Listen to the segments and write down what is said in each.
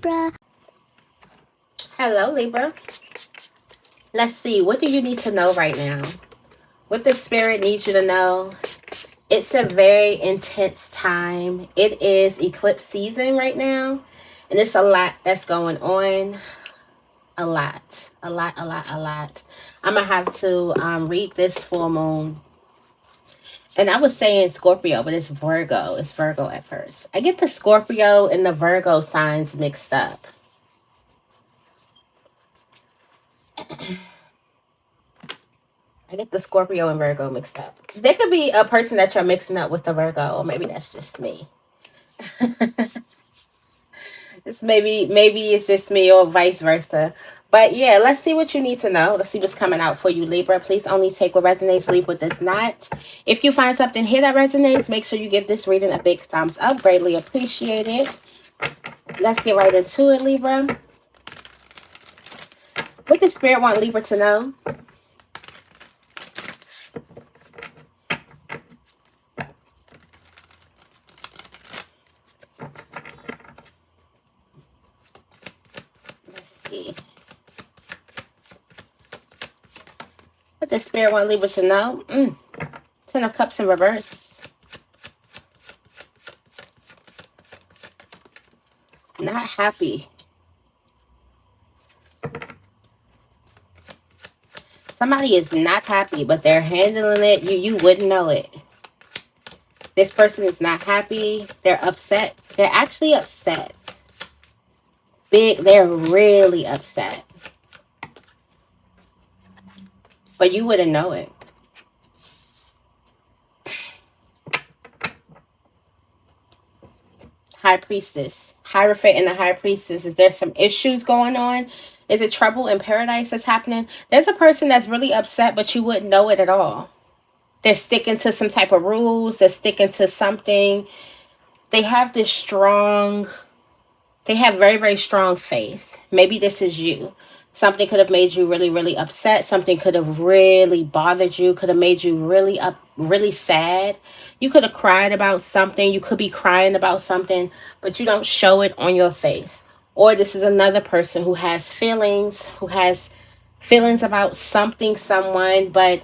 Libra. Hello, Libra. Let's see. What do you need to know right now? What the spirit needs you to know? It's a very intense time. It is eclipse season right now. And it's a lot that's going on. A lot. A lot, a lot, a lot. I'm going to have to read this full moon. And I was saying Scorpio, but it's Virgo. It's Virgo at first. I get the Scorpio and the Virgo signs mixed up. I get the Scorpio and Virgo mixed up. There could be a person that you're mixing up with the Virgo, or maybe that's just me. It's maybe it's just me or vice versa. But yeah, let's see what you need to know. Let's see what's coming out for you, Libra. Please only take what resonates, leave what does not. If you find something here that resonates, make sure you give this reading a big thumbs up. Greatly appreciate it. Let's get right into it, Libra. What does Spirit want Libra to know? Let's see. What does Spirit want Libra to know? Ten of Cups in reverse. Not happy. Somebody is not happy, but they're handling it. You wouldn't know it. This person is not happy. They're upset. They're actually upset. They're really upset. But you wouldn't know it. High Priestess. Hierophant and the High Priestess. Is there some issues going on? Is it trouble in paradise that's happening? There's a person that's really upset, but you wouldn't know it at all. They're sticking to some type of rules. They're sticking to something. They have this strong... They have very, very strong faith. Maybe this is you. Something could have made you really, really upset. Something could have really bothered you. Could have made you really sad. You could have cried about something. You could be crying about something, but you don't show it on your face. Or this is another person who has feelings about something, someone, but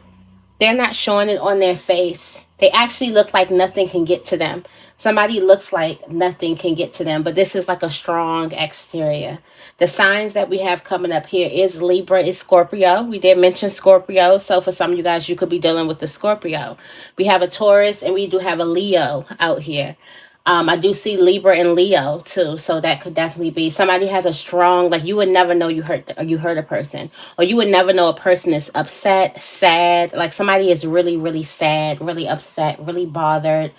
they're not showing it on their face. They actually look like nothing can get to them. Somebody looks like nothing can get to them, but this is like a strong exterior. The signs that we have coming up here is Libra, is Scorpio. We did mention Scorpio, so for some of you guys, you could be dealing with the Scorpio. We have a Taurus, and we do have a Leo out here. I do see Libra and Leo too, so that could definitely be somebody has a strong, like you would never know you hurt a person, or you would never know a person is upset, sad, like somebody is really, really sad, really upset, really bothered,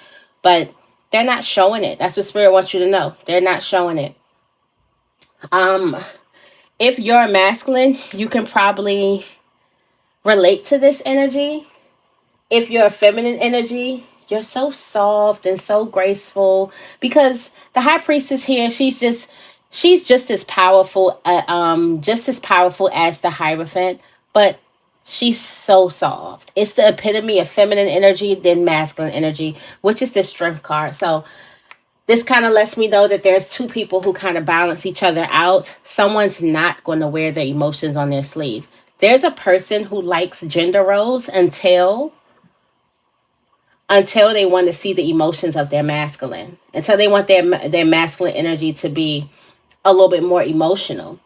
but they're not showing it. That's what Spirit wants you to know. They're not showing it. If you're masculine, you can probably relate to this energy. If you're a feminine energy, you're so soft and so graceful, because the High Priestess here, she's just as powerful, as the Hierophant, but she's so soft. It's the epitome of feminine energy, then masculine energy, which is the Strength card. So this kind of lets me know that there's two people who kind of balance each other out. Someone's not going to wear their emotions on their sleeve. There's a person who likes gender roles until they want to see the emotions of their masculine, until they want their masculine energy to be a little bit more emotional.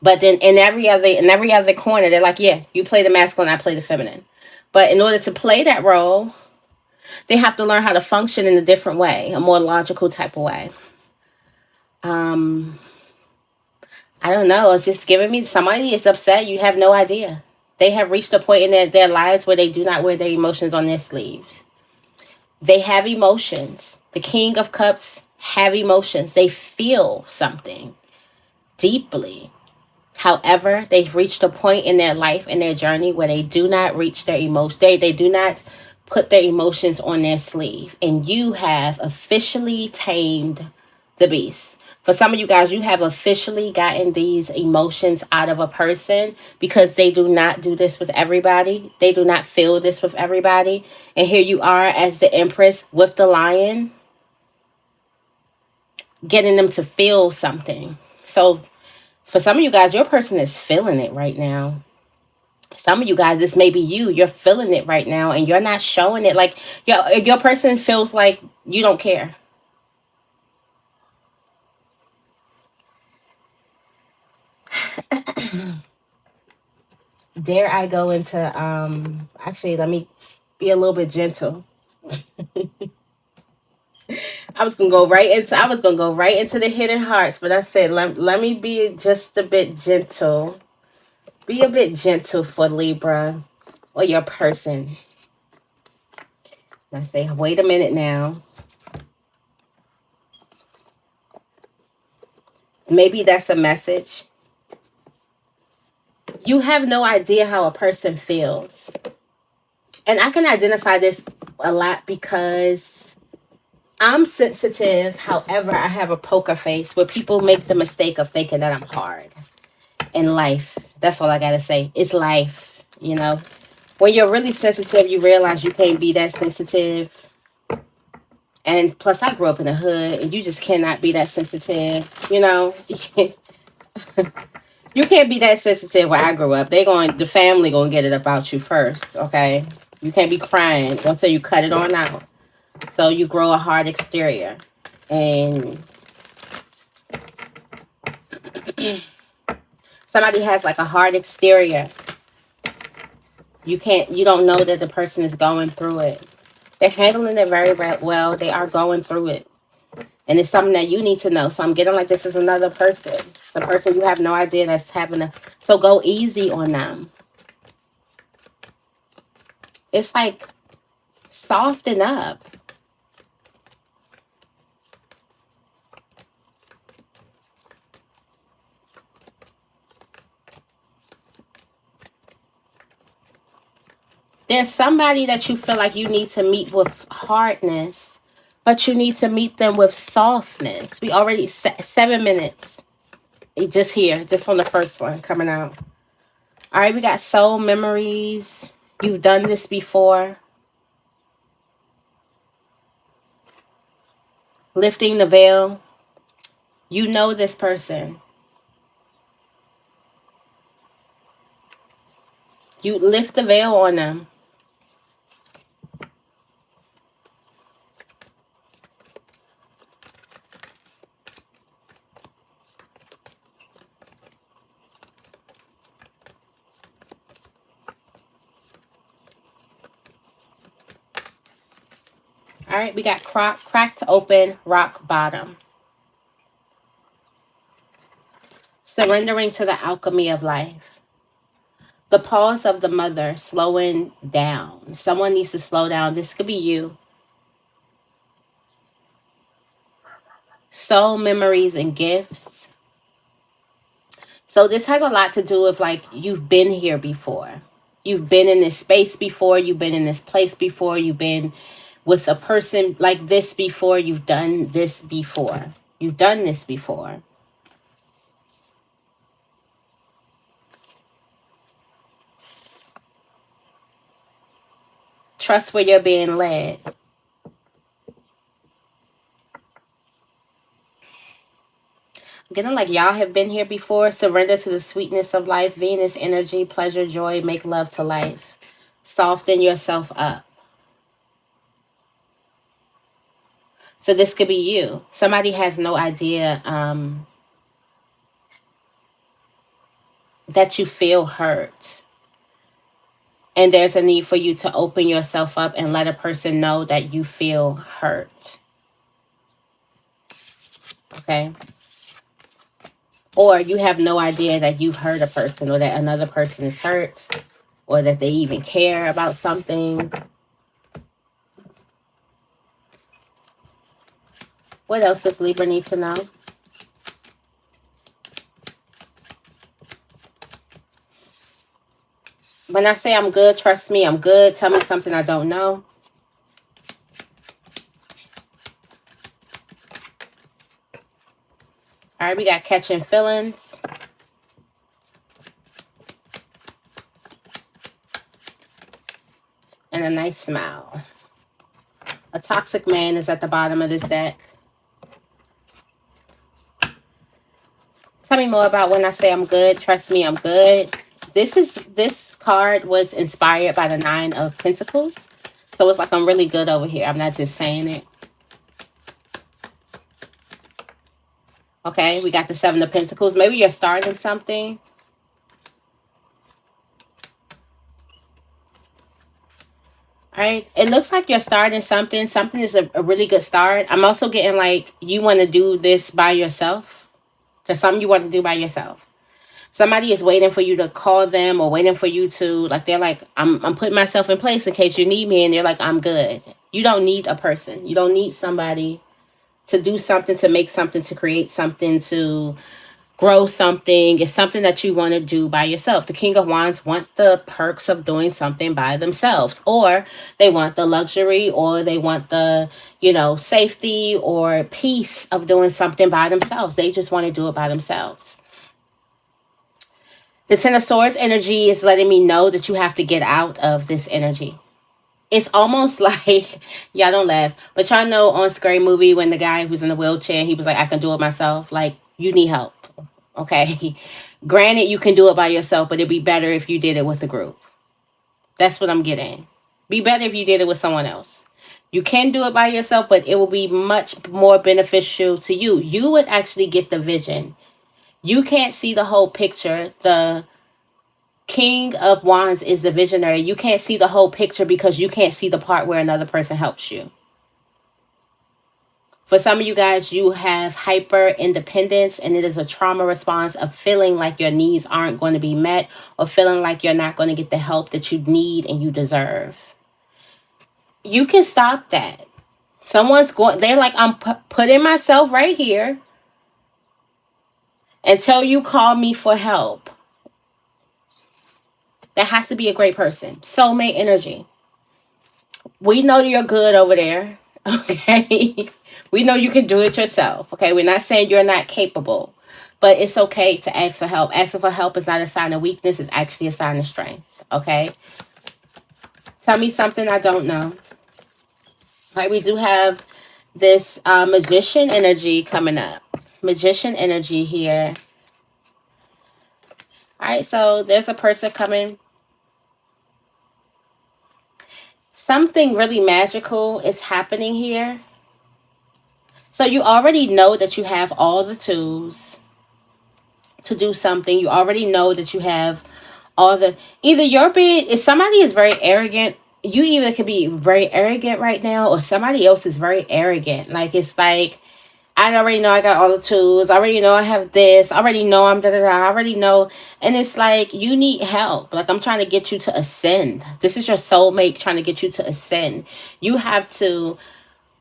But then in every other corner, they're like, yeah, you play the masculine, I play the feminine. But in order to play that role, they have to learn how to function in a different way, a more logical type of way. I don't know. It's just giving me somebody is upset. You have no idea. They have reached a point in their lives where they do not wear their emotions on their sleeves. They have emotions. The King of Cups have emotions. They feel something deeply. However, they've reached a point in their life and their journey where they do not reach their emotions. They do not put their emotions on their sleeve. And you have officially tamed the beast. For some of you guys, you have officially gotten these emotions out of a person, because they do not do this with everybody. They do not feel this with everybody. And here you are as the Empress with the lion. getting them to feel something. So for some of you guys, your person is feeling it right now. Some of you guys, this may be you. You're feeling it right now, and you're not showing it. Like your person feels like you don't care. Dare I go into actually, let me be a little bit gentle. I was gonna go right into the hidden hearts, but I said let me be just a bit gentle. Be a bit gentle for Libra or your person. I say, wait a minute now. Maybe that's a message. You have no idea how a person feels. And I can identify this a lot because I'm sensitive. However, I have a poker face where people make the mistake of thinking that I'm hard in life. That's all I got to say. It's life, you know. When you're really sensitive, you realize you can't be that sensitive. And plus, I grew up in the hood, and you just cannot be that sensitive, you know. You can't be that sensitive where I grew up. The family gonna get it about you first, okay? You can't be crying until you cut it on out. So you grow a hard exterior. And somebody has like a hard exterior. You don't know that the person is going through it. They're handling it very well. They are going through it. And it's something that you need to know. So I'm getting like this is another person. It's a person you have no idea that's having a... So go easy on them. It's like soften up. There's somebody that you feel like you need to meet with hardness, but you need to meet them with softness. We already 7 minutes. Just here, just on the first one coming out. All right, we got soul memories. You've done this before. Lifting the veil. You know this person. You lift the veil on them. All right, we got cracked open, rock bottom. Surrendering to the alchemy of life. The pause of the mother, slowing down. Someone needs to slow down. This could be you. Soul memories and gifts. So this has a lot to do with like you've been here before. You've been in this space before. You've been in this place before. You've been with a person like this before. You've done this before. You've done this before. Trust where you're being led. I'm getting like y'all have been here before. Surrender to the sweetness of life. Venus energy, pleasure, joy, make love to life. Soften yourself up. So this could be you. Somebody has no idea that you feel hurt. And there's a need for you to open yourself up and let a person know that you feel hurt. Okay? Or you have no idea that you've hurt a person or that another person is hurt or that they even care about something. What else does Libra need to know? When I say I'm good, trust me, I'm good. Tell me something I don't know. All right, we got catching feelings. And a nice smile. A toxic man is at the bottom of this deck. Tell me more about when I say I'm good. Trust me, I'm good. This card was inspired by the Nine of Pentacles. So it's like I'm really good over here. I'm not just saying it. Okay, we got the Seven of Pentacles. Maybe you're starting something. All right, it looks like you're starting something. Something is a really good start. I'm also getting like you want to do this by yourself. There's something you want to do by yourself. Somebody is waiting for you to call them or waiting for you to, like, they're like, I'm putting myself in place in case you need me. And they're like, I'm good. You don't need a person. You don't need somebody to do something, to make something, to create something, to grow something. It's something that you want to do by yourself. The King of Wands want the perks of doing something by themselves, or they want the luxury, or they want the, safety or peace of doing something by themselves. They just want to do it by themselves. The Ten of Swords energy is letting me know that you have to get out of this energy. It's almost like, y'all don't laugh, but y'all know on Scary Movie when the guy was in a wheelchair, he was like, I can do it myself. Like, you need help. Okay. Granted, you can do it by yourself, but it'd be better if you did it with a group. That's what I'm getting. Be better if you did it with someone else. You can do it by yourself, but it will be much more beneficial to you. You would actually get the vision. You can't see the whole picture. The King of Wands is the visionary. You can't see the whole picture because you can't see the part where another person helps you. For some of you guys, you have hyper independence, and it is a trauma response of feeling like your needs aren't going to be met, or feeling like you're not going to get the help that you need and you deserve. You can stop that. They're like, I'm putting myself right here until you call me for help. That has to be a great person. Soulmate energy. We know you're good over there. Okay. We know you can do it yourself. Okay. We're not saying you're not capable, but it's okay to ask for help. Asking for help is not a sign of weakness. It's actually a sign of strength. Okay. Tell me something I don't know. All right. We do have this magician energy coming up. Magician energy here. All right. So there's a person coming. Something really magical is happening here. So you already know that you have all the tools to do something. You already know that you have all the, if somebody is very arrogant, you either could be very arrogant right now, or somebody else is very arrogant. Like, it's like, I already know I got all the tools. I already know I have this. I already know I'm da-da-da. I already know. And it's like, you need help. Like, I'm trying to get you to ascend. This is your soulmate trying to get you to ascend. You have to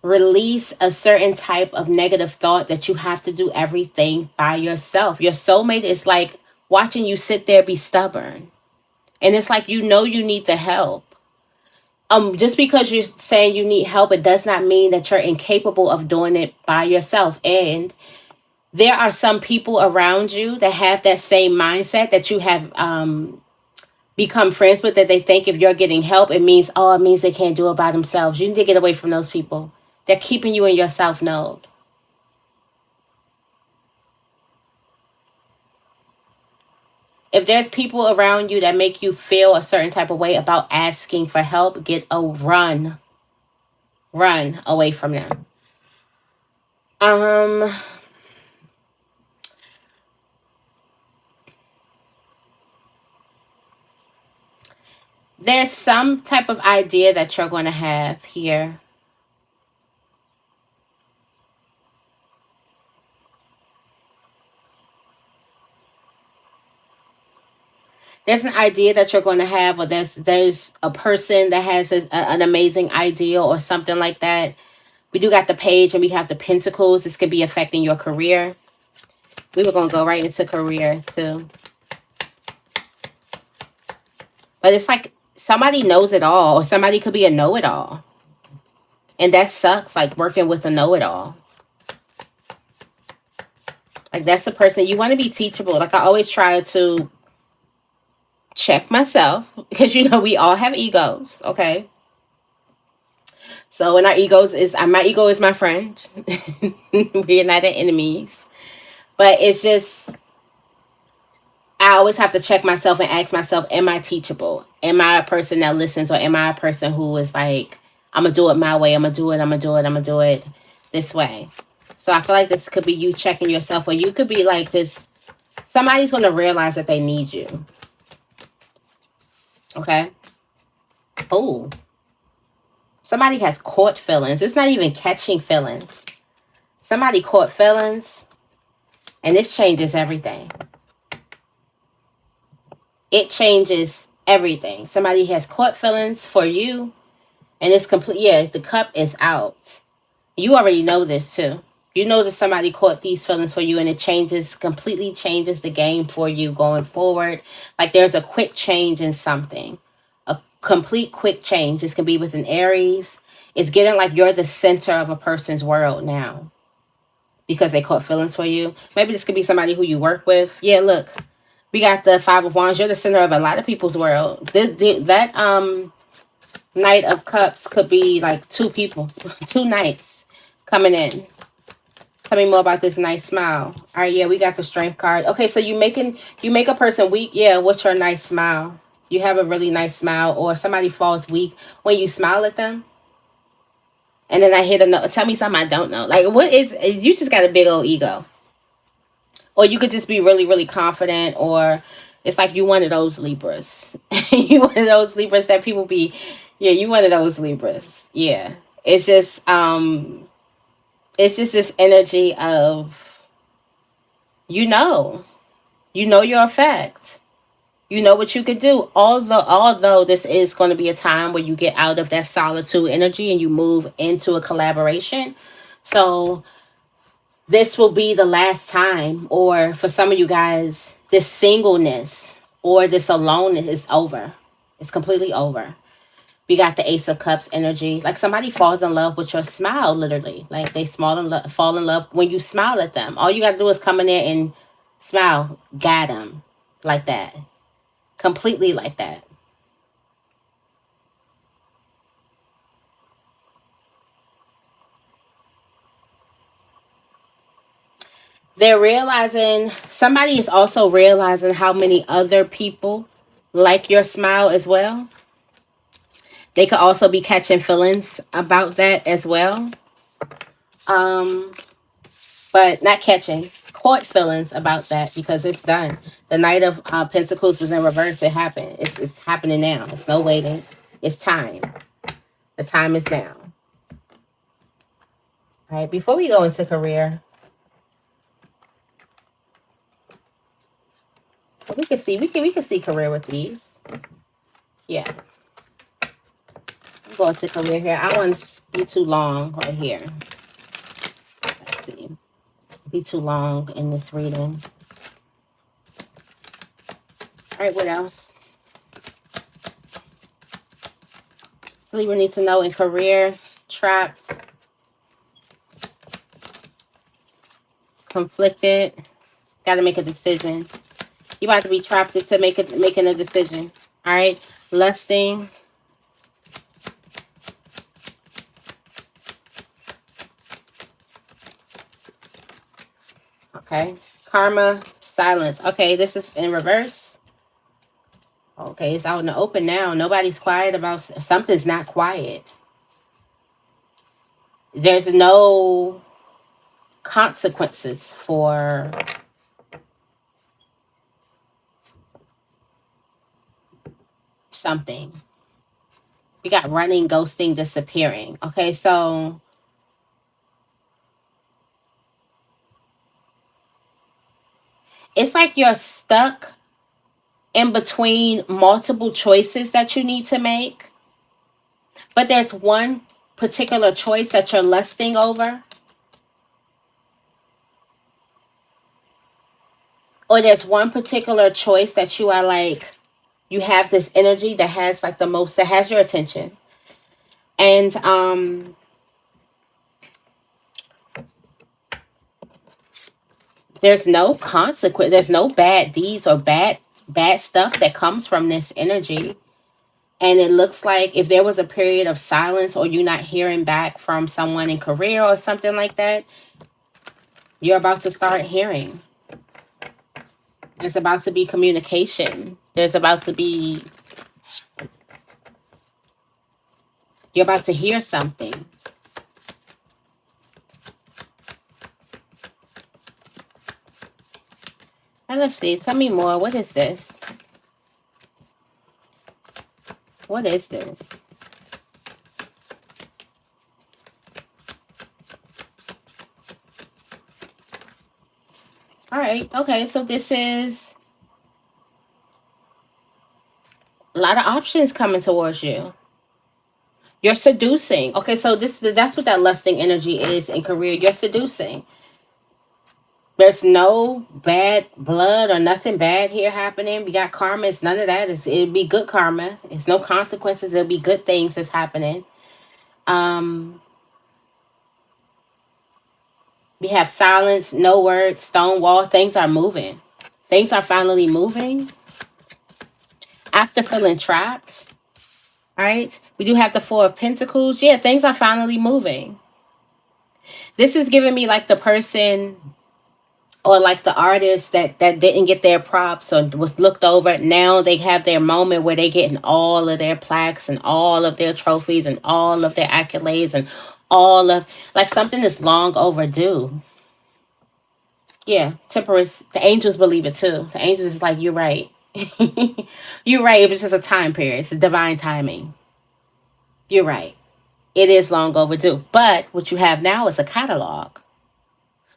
release a certain type of negative thought that you have to do everything by yourself. Your soulmate is like watching you sit there, be stubborn. And it's like, you need the help. Just because you're saying you need help, it does not mean that you're incapable of doing it by yourself. And there are some people around you that have that same mindset that you have become friends with, that they think if you're getting help, it means they can't do it by themselves. You need to get away from those people. They're keeping you in your self-node. If there's people around you that make you feel a certain type of way about asking for help, run away from them. There's some type of idea that you're going to have here. There's an idea that you're going to have, or there's a person that has an amazing idea or something like that. We do got the Page and we have the Pentacles. This could be affecting your career. We were going to go right into career too. But it's like somebody knows it all, or somebody could be a know-it-all. And that sucks, like working with a know-it-all. Like, that's a person, you want to be teachable. Like, I always try to check myself, because we all have egos, okay? So, and my ego is my friend. We're not enemies. But it's just, I always have to check myself and ask myself, am I teachable? Am I a person that listens, or am I a person who is like, I'm going to do it my way. I'm going to do it. I'm going to do it. I'm going to do it this way. So I feel like this could be you checking yourself, or you could be like just, somebody's going to realize that they need you. Okay. Oh, somebody has caught feelings. It's not even catching feelings. Somebody caught feelings, and this changes everything. It changes everything. Somebody has caught feelings for you, and it's complete. Yeah, the cup is out. You already know this too. You know that somebody caught these feelings for you, and it completely changes the game for you going forward. Like there's a quick change in something. A complete quick change. This can be with an Aries. It's getting like you're the center of a person's world now, because they caught feelings for you. Maybe this could be somebody who you work with. Yeah, look. We got the Five of Wands. You're the center of a lot of people's world. That Knight of Cups could be like two people, two knights coming in. Tell me more about this nice smile. All right, yeah, we got the Strength card. Okay, so you make a person weak. Yeah, what's your nice smile? You have a really nice smile, or somebody falls weak when you smile at them. And then I hit another. Tell me something I don't know. Like, what is? You just got a big old ego. Or you could just be really, really confident, or it's like you one of those Libras. You one of those Libras that people be, yeah, you one of those Libras. Yeah. It's just this energy of, you know your effect. You know what you could do. Although this is going to be a time where you get out of that solitude energy and you move into a collaboration. So this will be the last time, or for some of you guys, this singleness or this aloneness is over. It's completely over. We got the Ace of Cups energy. Like somebody falls in love with your smile, literally. Like they fall in love when you smile at them. All you got to do is come in there and smile. Got them. Like that. Completely like that. Somebody is also realizing how many other people like your smile as well. They could also be catching feelings about that as well. But not catching, caught feelings about that, because it's done. The Knight of Pentacles was in reverse. It happened. It's happening now. It's no waiting. It's time. The time is now. All right, before we go into career, we can see career with these. Yeah. I'm going to career here. I don't want to be too long right here. Let's see. Be too long in this reading. All right, what else? So Libra needs to know in career, trapped, conflicted, got to make a decision. You about to be trapped into making a decision. All right, lusting. Okay, karma, silence. Okay, this is in reverse. Okay, it's out in the open now. Nobody's quiet about something's not quiet. There's no consequences for something. We got running, ghosting, disappearing. Okay, so it's like you're stuck in between multiple choices that you need to make. But there's one particular choice that you're lusting over. Or there's one particular choice that you are like, you have this energy that has like that has your attention. And there's no consequence. There's no bad deeds or bad stuff that comes from this energy. And it looks like if there was a period of silence, or you not hearing back from someone in career or something like that, you're about to start hearing. There's about to be communication. There's about to be, you're about to hear something. And let's see, tell me more. What is this? What is this? All right. Okay. So this is a lot of options coming towards you. You're seducing. Okay. So that's what that lusting energy is in career. You're seducing. There's no bad blood or nothing bad here happening. We got karma. It's none of that. It'll be good karma. It's no consequences. It'll be good things that's happening. We have silence, no words, stone wall. Things are moving. Things are finally moving. After feeling trapped, all right? We do have the Four of Pentacles. Yeah, things are finally moving. This is giving me like the person or like the artist that didn't get their props or was looked over. Now they have their moment where they're getting all of their plaques and all of their trophies and all of their accolades and all of, like, something is long overdue. Yeah, temperance. The angels believe it too. The angels is like, you're right. You're right. It was just a time period. It's a divine timing. You're right. It is long overdue. But what you have now is a catalog.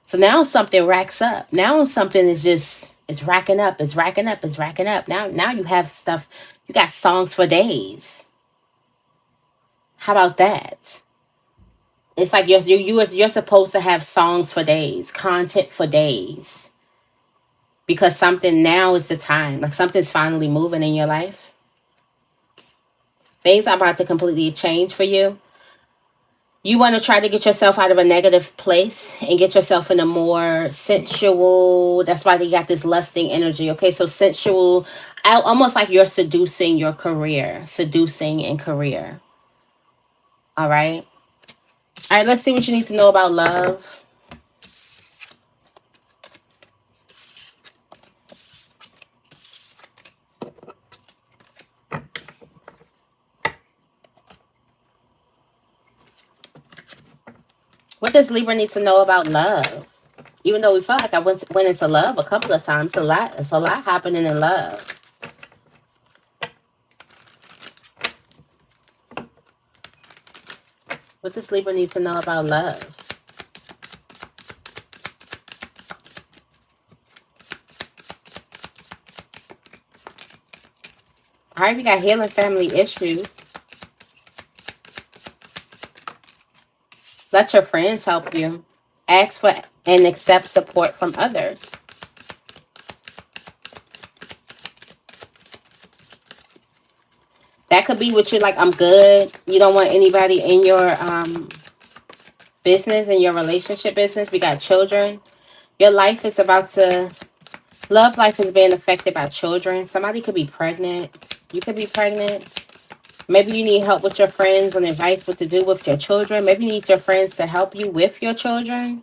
So now something racks up. Now something is just, it's racking up. It's racking up. It's racking up. Now you have stuff. You got songs for days. How about that? It's like you're supposed to have songs for days, content for days. Because something now is the time. Like something's finally moving in your life. Things are about to completely change for you. You want to try to get yourself out of a negative place and get yourself in a more sensual. That's why they got this lusting energy. Okay, so sensual, almost like you're seducing your career. Seducing in career. All right. All right, let's see what you need to know about love. What does Libra need to know about love? Even though we felt like I went into love a couple of times, it's a lot happening in love. What does Libra need to know about love? All right, we got healing family issues. Let your friends help you. Ask for and accept support from others. That could be what you're like, I'm good. You don't want anybody in your business, in your relationship business. We got children. Your life is about to, love life is being affected by children. Somebody could be pregnant. You could be pregnant. Maybe you need help with your friends and advice what to do with your children. Maybe you need your friends to help you with your children.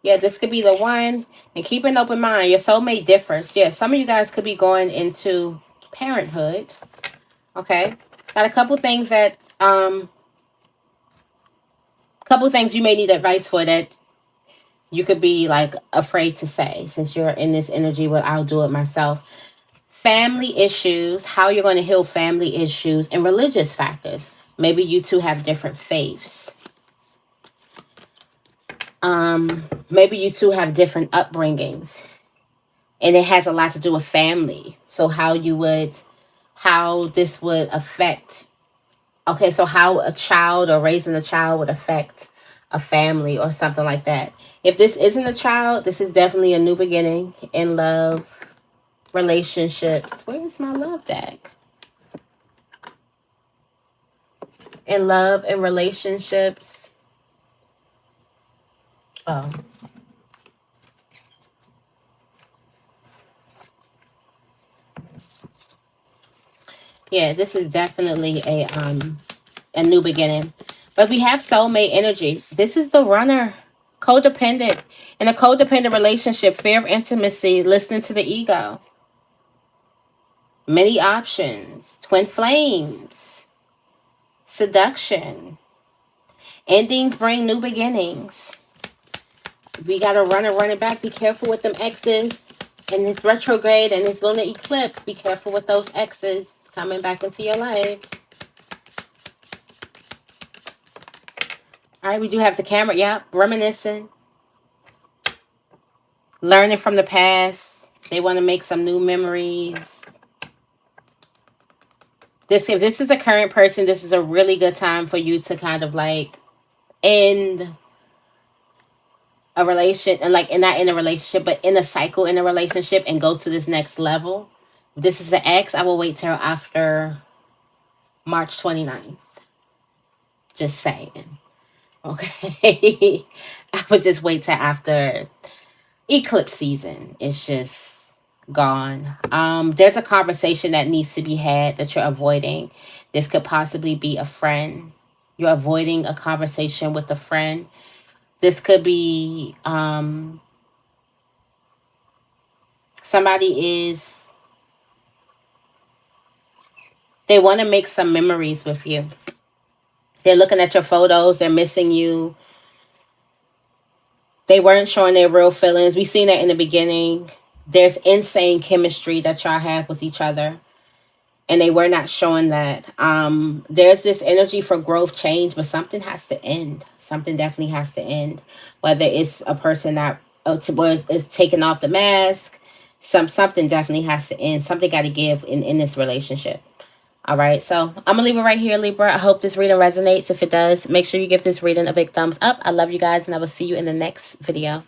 Yeah, this could be the one. And keep an open mind. Your soulmate differs. Yeah, some of you guys could be going into parenthood. Okay. Got a couple things that, couple things you may need advice for that you could be like afraid to say since you're in this energy. Well, I'll do it myself. Family issues, how you're going to heal family issues, and religious factors. Maybe you two have different faiths. Maybe you two have different upbringings. And it has a lot to do with family. So how this would affect, okay, so how a child or raising a child would affect a family or something like that. If this isn't a child, this is definitely a new beginning in love, relationships. Where's my love deck? In love and relationships. Oh. Yeah, this is definitely a new beginning. But we have soulmate energy. This is the runner Codependent. In a codependent relationship, fear of intimacy, listening to the ego. Many options. Twin flames. Seduction. Endings bring new beginnings. We got to run it back. Be careful with them exes. And this retrograde and this lunar eclipse. Be careful with those exes coming back into your life. All right, we do have the camera. Yeah, reminiscing. Learning from the past. They want to make some new memories. If this is a current person, this is a really good time for you to kind of like end a relationship, and like, and not in a relationship, but in a cycle in a relationship, and go to this next level. If this is an ex, I will wait till after March 29th. Just saying. Okay. I would just wait till after eclipse season. It's just gone. There's a conversation that needs to be had that you're avoiding. This could possibly be a friend. You're avoiding a conversation with a friend. This could be somebody is, they want to make some memories with you. They're looking at your photos. They're missing you. They weren't showing their real feelings. We seen that in the beginning. There's insane chemistry that y'all have with each other, and they were not showing that. There's this energy for growth, change, but something has to end. Something definitely has to end. Whether it's a person that was taking off the mask, something definitely has to end. Something got to give in this relationship. All right, so I'm going to leave it right here, Libra. I hope this reading resonates. If it does, make sure you give this reading a big thumbs up. I love you guys, and I will see you in the next video.